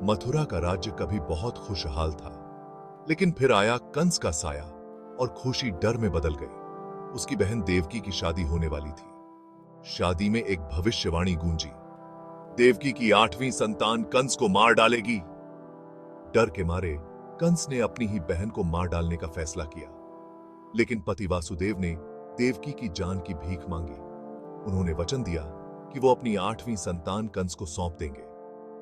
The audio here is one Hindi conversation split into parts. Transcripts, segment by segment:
मथुरा का राज्य कभी बहुत खुशहाल था, लेकिन फिर आया कंस का साया और खुशी डर में बदल गई। उसकी बहन देवकी की शादी होने वाली थी। शादी में एक भविष्यवाणी गूंजी, देवकी की 8वीं संतान कंस को मार डालेगी। डर के मारे कंस ने अपनी ही बहन को मार डालने का फैसला किया, लेकिन पति वासुदेव ने देवकी की जान की भीख मांगी। उन्होंने वचन दिया कि वो अपनी 8वीं संतान कंस को सौंप देंगे।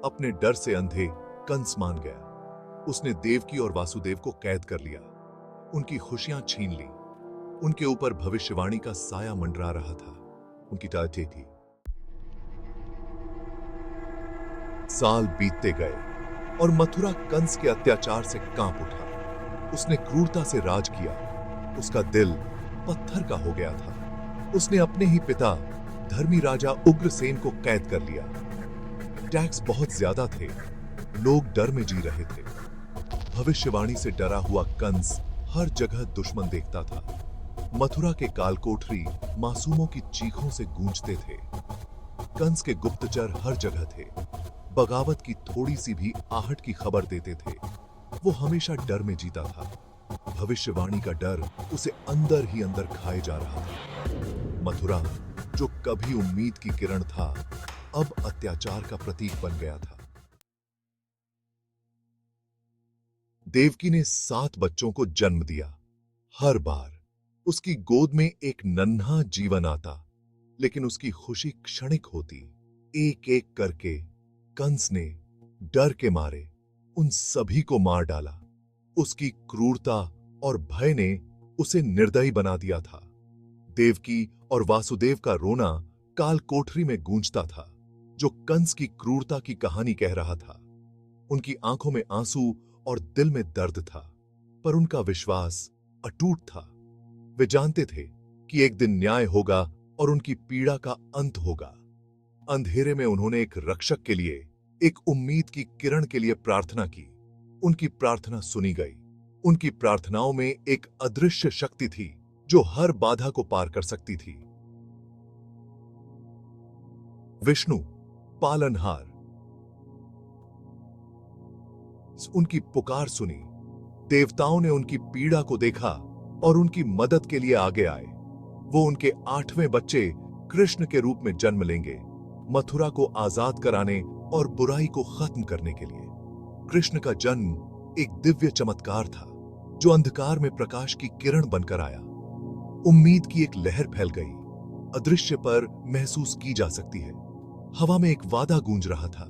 अपने डर से अंधे कंस मान गया। उसने देवकी और वासुदेव को कैद कर लिया, उनकी खुशियां छीन ली। उनके ऊपर भविष्यवाणी का साया मंडरा रहा था। उनकी टाटे थी। साल बीतते गए और मथुरा कंस के अत्याचार से कांप उठा। उसने क्रूरता से राज किया। उसका दिल पत्थर का हो गया था। उसने अपने ही पिता धर्मी राजा उग्रसेन को कैद कर लिया। टैक्स बहुत ज्यादा थे, लोग डर में जी रहे थे। भविष्यवाणी से डरा हुआ कंस हर जगह दुश्मन देखता था। मथुरा के कालकोठरी मासूमों की चीखों से गूंजते थे। कंस के गुप्तचर हर जगह थे, बगावत की थोड़ी सी भी आहट की खबर देते थे। वो हमेशा डर में जीता था। भविष्यवाणी का डर उसे अंदर ही अंदर खाए जा रहा था। मथुरा, जो कभी उम्मीद की किरण था, अब अत्याचार का प्रतीक बन गया था। देवकी ने 7 बच्चों को जन्म दिया। हर बार उसकी गोद में एक नन्हा जीवन आता, लेकिन उसकी खुशी क्षणिक होती। एक एक करके कंस ने डर के मारे उन सभी को मार डाला। उसकी क्रूरता और भय ने उसे निर्दयी बना दिया था। देवकी और वासुदेव का रोना काल कोठरी में गूंजता था, जो कंस की क्रूरता की कहानी कह रहा था। उनकी आंखों में आंसू और दिल में दर्द था, पर उनका विश्वास अटूट था। वे जानते थे कि एक दिन न्याय होगा और उनकी पीड़ा का अंत होगा। अंधेरे में उन्होंने एक रक्षक के लिए, एक उम्मीद की किरण के लिए प्रार्थना की। उनकी प्रार्थना सुनी गई। उनकी प्रार्थनाओं में एक अदृश्य शक्ति थी, जो हर बाधा को पार कर सकती थी। विष्णु, पालनहार। उनकी पुकार सुनी। देवताओं ने उनकी पीड़ा को देखा और उनकी मदद के लिए आगे आए। वो उनके 8वें बच्चे कृष्ण के रूप में जन्म लेंगे, मथुरा को आजाद कराने और बुराई को खत्म करने के लिए। कृष्ण का जन्म एक दिव्य चमत्कार था, जो अंधकार में प्रकाश की किरण बनकर आया। उम्मीद की एक लहर फैल गई, अदृश्य पर महसूस की जा सकती है। हवा में एक वादा गूंज रहा था,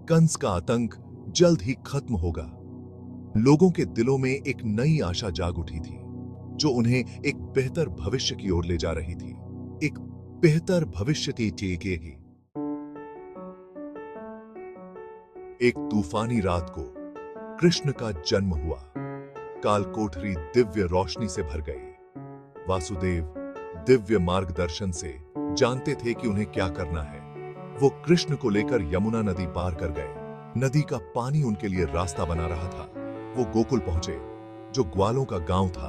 कंस का आतंक जल्द ही खत्म होगा। लोगों के दिलों में एक नई आशा जाग उठी थी, जो उन्हें एक बेहतर भविष्य की ओर ले जा रही थी। एक बेहतर भविष्य थी। एक तूफानी रात को कृष्ण का जन्म हुआ। कालकोठरी दिव्य रोशनी से भर गई। वासुदेव दिव्य मार्गदर्शन से जानते थे कि उन्हें क्या करना है। वो कृष्ण को लेकर यमुना नदी पार कर गए। नदी का पानी उनके लिए रास्ता बना रहा था। वो गोकुल पहुंचे, जो ग्वालों का गांव था,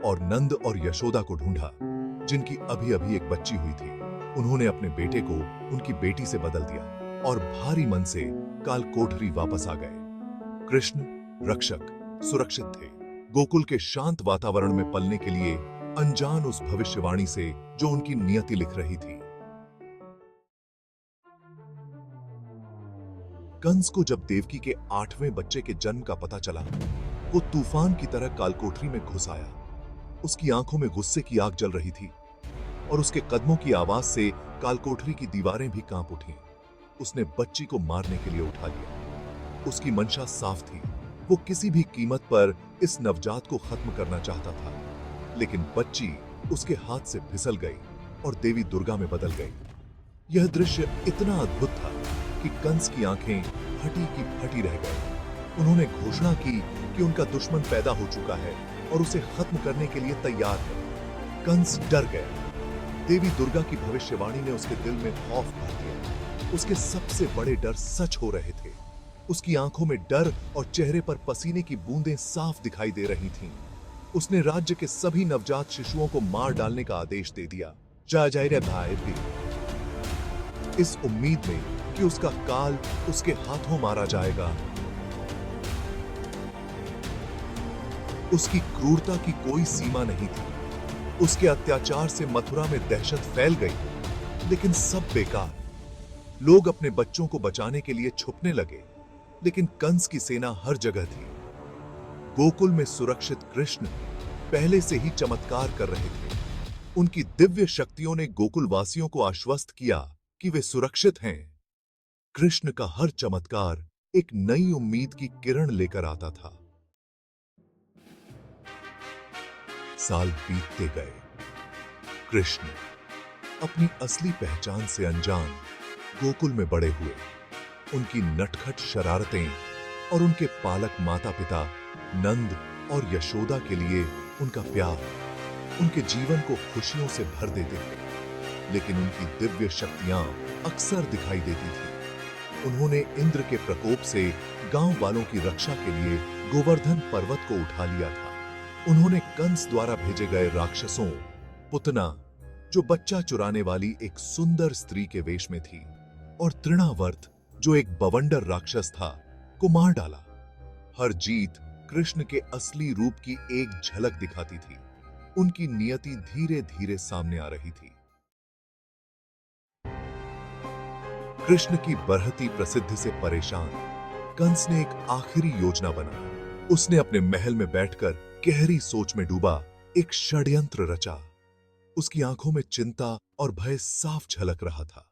और नंद और यशोदा को ढूंढा, जिनकी अभी अभी एक बच्ची हुई थी। उन्होंने अपने बेटे को उनकी बेटी से बदल दिया और भारी मन से कालकोठरी वापस आ गए। कृष्ण रक्षक सुरक्षित थे, गोकुल के शांत वातावरण में पलने के लिए, अनजान उस भविष्यवाणी से जो उनकी नियति लिख रही थी। कंस को जब देवकी के 8वें बच्चे के जन्म का पता चला, वो तूफान की तरह कालकोठरी में घुस आया। उसकी आंखों में गुस्से की आग जल रही थी और उसके कदमों की आवाज से कालकोठरी की दीवारें भी कांप उठी। उसने बच्ची को मारने के लिए उठा लिया। उसकी मंशा साफ थी, वो किसी भी कीमत पर इस नवजात को खत्म करना चाहता था। लेकिन बच्ची उसके हाथ से फिसल गई और देवी दुर्गा में बदल गई। यह दृश्य इतना अद्भुत था कि कंस की आंखें फटी की फटी रह गई। उन्होंने घोषणा की कि उनका दुश्मन पैदा हो चुका है और उसे खत्म करने के लिए तैयार है। कंस डर गया। देवी दुर्गा की भविष्यवाणी ने उसके दिल में खौफ भर दिया। उसके सबसे बड़े डर सच हो रहे थे। उसकी आंखों में डर और चेहरे पर पसीने की बूंदें साफ दिखाई दे रही थीं। उसने राज्य के सभी नवजात शिशुओं को मार डालने का आदेश दे दिया। जा जाए रे भाई, इस उम्मीद में कि उसका काल उसके हाथों मारा जाएगा। उसकी क्रूरता की कोई सीमा नहीं थी। उसके अत्याचार से मथुरा में दहशत फैल गई, लेकिन सब बेकार। लोग अपने बच्चों को बचाने के लिए छुपने लगे, लेकिन कंस की सेना हर जगह थी। गोकुल में सुरक्षित कृष्ण पहले से ही चमत्कार कर रहे थे। उनकी दिव्य शक्तियों ने गोकुलवासियों को आश्वस्त किया कि वे सुरक्षित हैं। कृष्ण का हर चमत्कार एक नई उम्मीद की किरण लेकर आता था। साल बीतते गए। कृष्ण अपनी असली पहचान से अनजान गोकुल में बड़े हुए। उनकी नटखट शरारतें और उनके पालक माता पिता नंद और यशोदा के लिए उनका प्यार उनके जीवन को खुशियों से भर देते थे। लेकिन उनकी दिव्य शक्तियां अक्सर दिखाई देती थी। उन्होंने इंद्र के प्रकोप से गांव वालों की रक्षा के लिए गोवर्धन पर्वत को उठा लिया था। उन्होंने कंस द्वारा भेजे गए राक्षसों पुतना, जो बच्चा चुराने वाली एक सुंदर स्त्री के वेश में थी, और तृणावर्त, जो एक बवंडर राक्षस था, को मार डाला। हर जीत कृष्ण के असली रूप की एक झलक दिखाती थी। उनकी नियति धीरे धीरे सामने आ रही थी। कृष्ण की बढ़ती प्रसिद्धि से परेशान कंस ने एक आखिरी योजना बनाई। उसने अपने महल में बैठकर गहरी सोच में डूबा एक षड्यंत्र रचा। उसकी आंखों में चिंता और भय साफ झलक रहा था।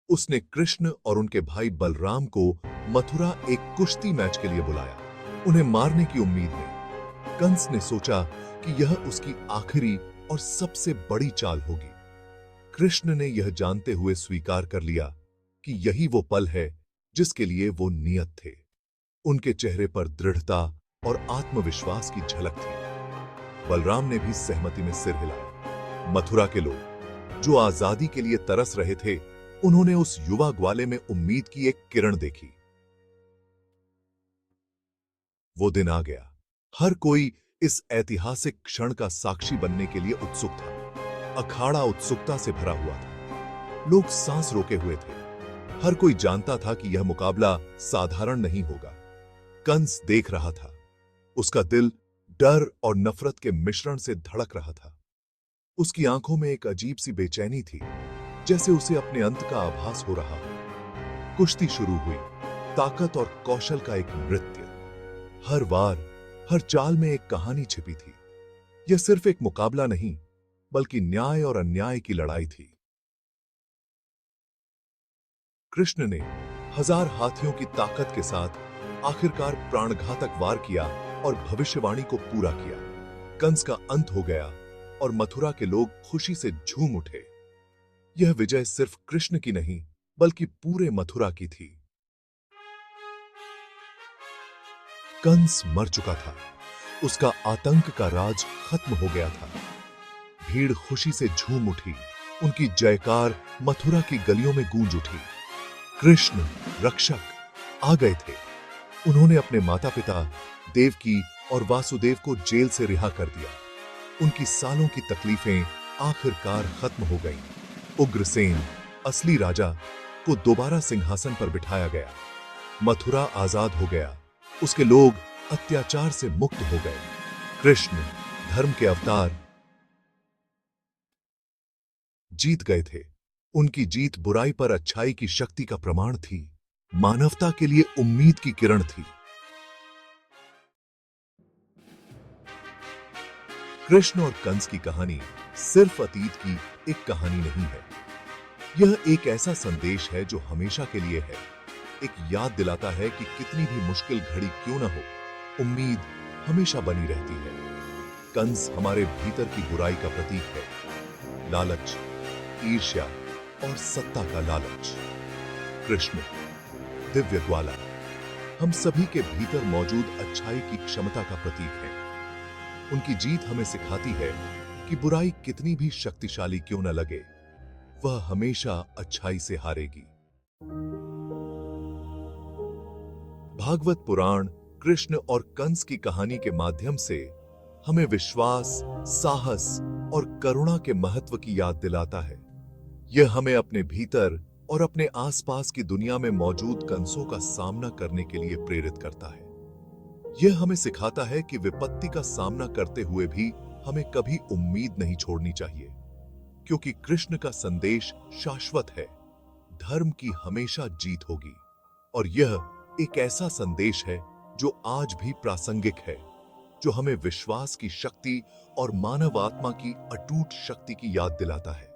उसने कृष्ण और उनके भाई बलराम को मथुरा एक कुश्ती मैच के लिए बुलाया, उन्हें मारने की उम्मीद में। कंस ने सोचा कि यह उसकी आखिरी और सबसे बड़ी चाल होगी। कृष्ण ने यह जानते हुए स्वीकार कर लिया कि यही वो पल है जिसके लिए वो नियत थे। उनके चेहरे पर दृढ़ता और आत्मविश्वास की झलक थी। बलराम ने भी सहमति में सिर हिलाया। मथुरा के लोग, जो आजादी के लिए तरस रहे थे, उन्होंने उस युवा ग्वाले में उम्मीद की एक किरण देखी। वो दिन आ गया। हर कोई इस ऐतिहासिक क्षण का साक्षी बनने के लिए उत्सुक था। अखाड़ा उत्सुकता से भरा हुआ था। लोग सांस रोके हुए थे। हर कोई जानता था कि यह मुकाबला साधारण नहीं होगा। कंस देख रहा था। उसका दिल डर और नफरत के मिश्रण से धड़क रहा था। उसकी आंखों में एक अजीब सी बेचैनी थी, जैसे उसे अपने अंत का आभास हो रहा हो। कुश्ती शुरू हुई। ताकत और कौशल का एक नृत्य। हर वार, हर चाल में एक कहानी छिपी थी। यह सिर्फ एक मुकाबला नहीं, बल्कि न्याय और अन्याय की लड़ाई थी। कृष्ण ने 1000 हाथियों की ताकत के साथ आखिरकार प्राणघातक वार किया और भविष्यवाणी को पूरा किया। कंस का अंत हो गया और मथुरा के लोग खुशी से झूम उठे। यह विजय सिर्फ कृष्ण की नहीं, बल्कि पूरे मथुरा की थी। कंस मर चुका था। उसका आतंक का राज खत्म हो गया था। भीड़ खुशी से झूम उठी। उनकी जयकार मथुरा की गलियों में गूंज उठी। कृष्ण रक्षक आ गए थे। उन्होंने अपने माता पिता देवकी और वासुदेव को जेल से रिहा कर दिया। उनकी सालों की तकलीफें आखिरकार खत्म हो गईं। उग्रसेन, असली राजा, को दोबारा सिंहासन पर बिठाया गया। मथुरा आजाद हो गया। उसके लोग अत्याचार से मुक्त हो गए। कृष्ण, धर्म के अवतार, जीत गए थे। उनकी जीत बुराई पर अच्छाई की शक्ति का प्रमाण थी। मानवता के लिए उम्मीद की किरण थी। कृष्ण और कंस की कहानी सिर्फ अतीत की एक कहानी नहीं है। यह एक ऐसा संदेश है जो हमेशा के लिए है। एक याद दिलाता है कि कितनी भी मुश्किल घड़ी क्यों न हो, उम्मीद हमेशा बनी रहती है। कंस हमारे भीतर की बुराई का प्रतीक है। लालच, ईर्ष्या और सत्ता का लालच। कृष्ण, दिव्य ग्वाला, हम सभी के भीतर मौजूद अच्छाई की क्षमता का प्रतीक है। उनकी जीत हमें सिखाती है कि बुराई कितनी भी शक्तिशाली क्यों न लगे, वह हमेशा अच्छाई से हारेगी। भागवत पुराण कृष्ण और कंस की कहानी के माध्यम से हमें विश्वास, साहस और करुणा के महत्व की याद दिलाता है। यह हमें अपने भीतर और अपने आसपास की दुनिया में मौजूद कंसों का सामना करने के लिए प्रेरित करता है। यह हमें सिखाता है कि विपत्ति का सामना करते हुए भी हमें कभी उम्मीद नहीं छोड़नी चाहिए, क्योंकि कृष्ण का संदेश शाश्वत है, धर्म की हमेशा जीत होगी। और यह एक ऐसा संदेश है जो आज भी प्रासंगिक है, जो हमें विश्वास की शक्ति और मानव आत्मा की अटूट शक्ति की याद दिलाता है।